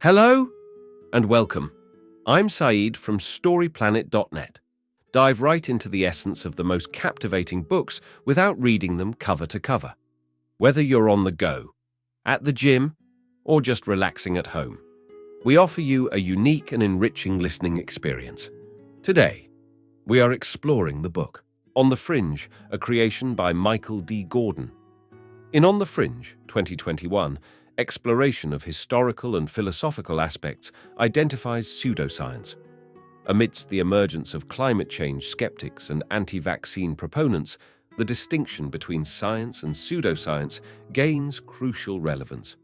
Hello and welcome. I'm Saeed from StoryPlanet.net. Dive right into the essence of the most captivating books without reading them cover to cover. Whether you're on the go, at the gym, or just relaxing at home, we offer you a unique and enriching listening experience. Today, we are exploring the book On the Fringe, a creation by Michael D. Gordin. In On the Fringe, 2021, exploration of historical and philosophical aspects identifies pseudoscience. Amidst the emergence of climate change skeptics and anti-vaccine proponents, the distinction between science and pseudoscience gains crucial relevance.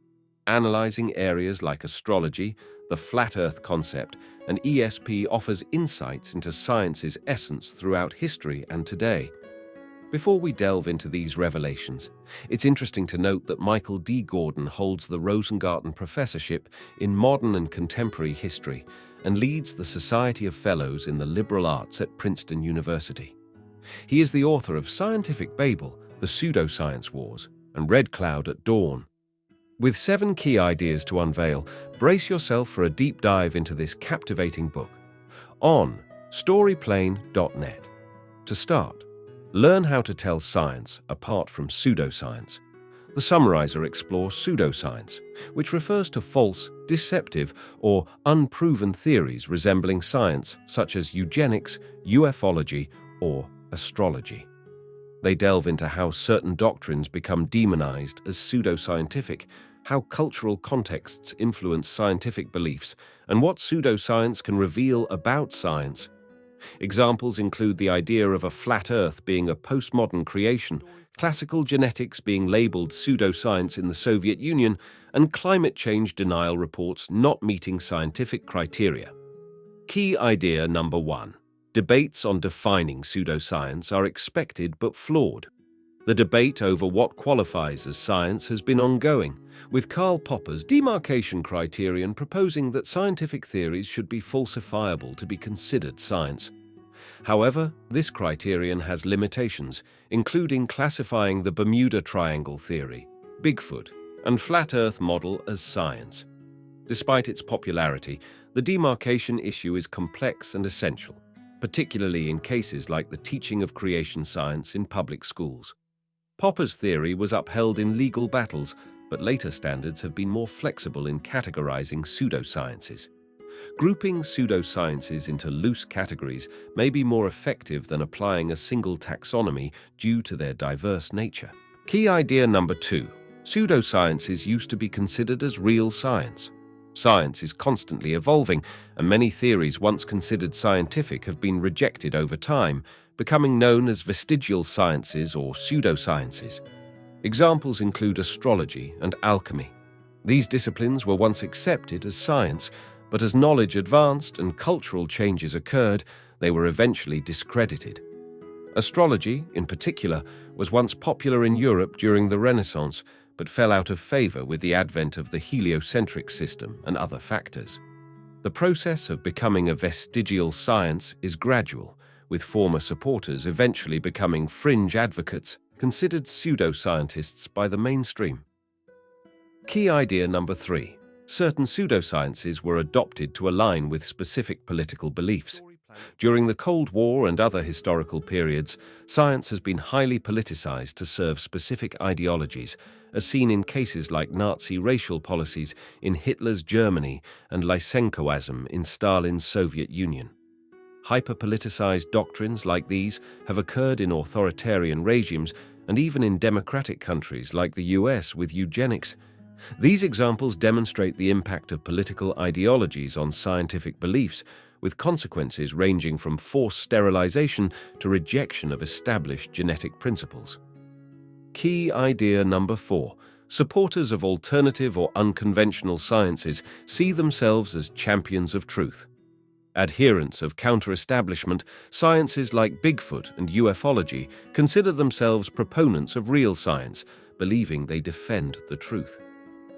Analyzing areas like astrology, the flat Earth concept, and ESP offers insights into science's essence throughout history and today. Before we delve into these revelations, it's interesting to note that Michael D. Gordin holds the Rosengarten Professorship in Modern and Contemporary History and leads the Society of Fellows in the Liberal Arts at Princeton University. He is the author of Scientific Babel, the Pseudoscience Wars, and Red Cloud at Dawn. With 7 key ideas to unveil, brace yourself for a deep dive into this captivating book. On StoryPlanet.net. To start, learn how to tell science apart from pseudoscience. The summarizer explores pseudoscience, which refers to false, deceptive, or unproven theories resembling science, such as eugenics, ufology, or astrology. They delve into how certain doctrines become demonized as pseudoscientific, how cultural contexts influence scientific beliefs, and what pseudoscience can reveal about science. Examples include the idea of a flat Earth being a postmodern creation, classical genetics being labeled pseudoscience in the Soviet Union, and climate change denial reports not meeting scientific criteria. Key idea number 1. Debates on defining pseudoscience are expected but flawed. The debate over what qualifies as science has been ongoing, with Karl Popper's demarcation criterion proposing that scientific theories should be falsifiable to be considered science. However, this criterion has limitations, including classifying the Bermuda Triangle theory, Bigfoot, and flat Earth model as science. Despite its popularity, the demarcation issue is complex and essential, particularly in cases like the teaching of creation science in public schools. Popper's theory was upheld in legal battles, but later standards have been more flexible in categorizing pseudosciences. Grouping pseudosciences into loose categories may be more effective than applying a single taxonomy due to their diverse nature. Key idea number 2. Pseudosciences used to be considered as real science. Science is constantly evolving, and many theories once considered scientific have been rejected over time, becoming known as vestigial sciences or pseudosciences. Examples include astrology and alchemy. These disciplines were once accepted as science, but as knowledge advanced and cultural changes occurred, they were eventually discredited. Astrology, in particular, was once popular in Europe during the Renaissance, but fell out of favor with the advent of the heliocentric system and other factors. The process of becoming a vestigial science is gradual, with former supporters eventually becoming fringe advocates considered pseudoscientists by the mainstream. Key idea number 3. Certain pseudosciences were adopted to align with specific political beliefs. During the Cold War and other historical periods, science has been highly politicized to serve specific ideologies, as seen in cases like Nazi racial policies in Hitler's Germany and Lysenkoism in Stalin's Soviet Union. Hyper-politicized doctrines like these have occurred in authoritarian regimes and even in democratic countries like the US with eugenics. These examples demonstrate the impact of political ideologies on scientific beliefs, with consequences ranging from forced sterilization to rejection of established genetic principles. Key idea number 4. Supporters of alternative or unconventional sciences see themselves as champions of truth. Adherents of counter-establishment sciences like Bigfoot and ufology consider themselves proponents of real science, believing they defend the truth.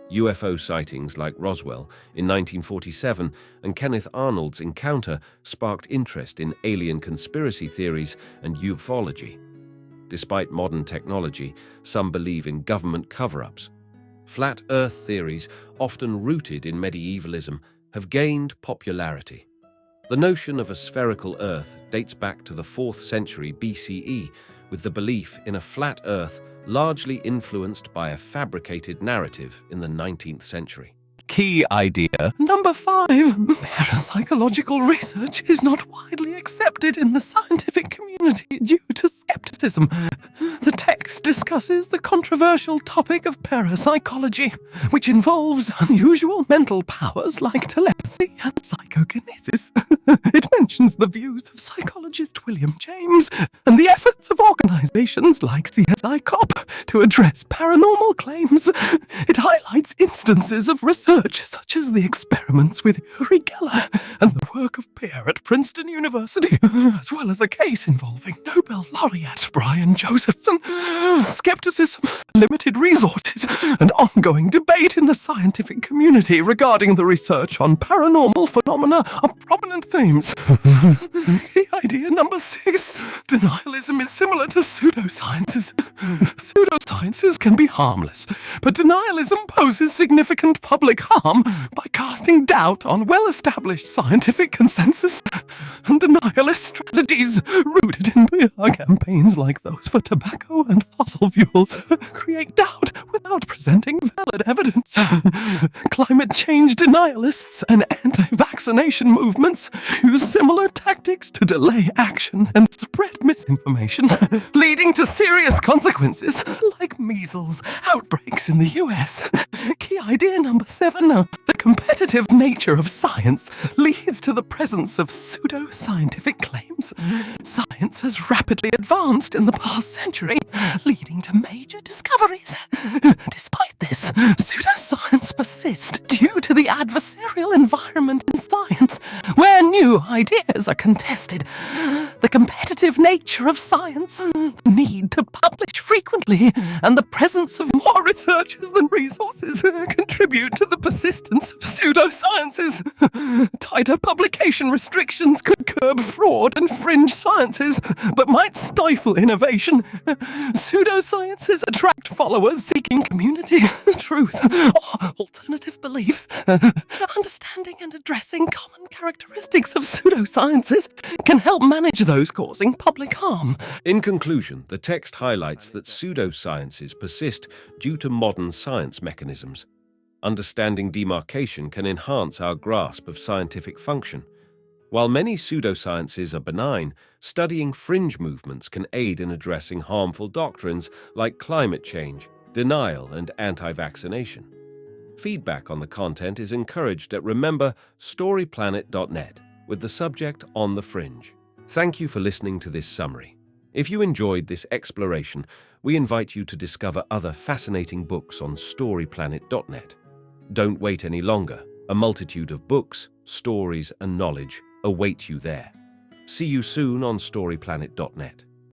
UFO sightings like Roswell in 1947 and Kenneth Arnold's encounter sparked interest in alien conspiracy theories and ufology. Despite modern technology, some believe in government cover-ups. Flat Earth theories, often rooted in medievalism, have gained popularity. The notion of a spherical Earth dates back to the 4th century BCE, with the belief in a flat Earth largely influenced by a fabricated narrative in the 19th century. Key idea number 5. Parapsychological research is not widely accepted in the scientific community due to skepticism. The text discusses the controversial topic of parapsychology, which involves unusual mental powers like telepathy and psychokinesis. It mentions the views of psychologist William James and the efforts of organizations like CSI Cop to address paranormal claims. It highlights instances of research such as the experiments with Uri Geller and the work of Peer at Princeton University, as well as a case involving Nobel laureate Brian Josephson. Skepticism, limited resources, and ongoing debate in the scientific community regarding the research on paranormal phenomena are prominent themes. Key idea number 6. Denialism is similar to pseudosciences. Pseudosciences can be harmless, but denialism poses significant public harm by casting doubt on well-established scientific consensus, and denialist strategies rooted in PR campaigns like those for tobacco and fossil fuels create doubt without presenting valid evidence. Climate change denialists and anti-vaccination movements use similar tactics to delay action and spread misinformation, leading to serious consequences like measles outbreaks in the US. Key idea number 7. The competitive nature of science leads to the presence of pseudo-scientific claims. Science has rapidly advanced in the past century, leading to major discoveries. Despite this, pseudoscience persists due to the adversarial environment in science, where new ideas are contested. The competitive nature of science, the need to publish frequently, and the presence of more researchers than resources contribute to the persistence of pseudosciences. Tighter publication restrictions could curb fraud and fringe sciences, but might stifle innovation. Pseudosciences attract followers seeking community, truth, or alternative beliefs. Understanding and addressing common characteristics of pseudosciences can help manage those causing public harm. In conclusion, the text highlights that pseudosciences persist due to modern science mechanisms. Understanding demarcation can enhance our grasp of scientific function. While many pseudosciences are benign, studying fringe movements can aid in addressing harmful doctrines like climate change, denial, and anti-vaccination. Feedback on the content is encouraged at rememberstoryplanet.net with the subject On the Fringe. Thank you for listening to this summary. If you enjoyed this exploration, we invite you to discover other fascinating books on storyplanet.net. Don't wait any longer. A multitude of books, stories, and knowledge await you there. See you soon on storyplanet.net.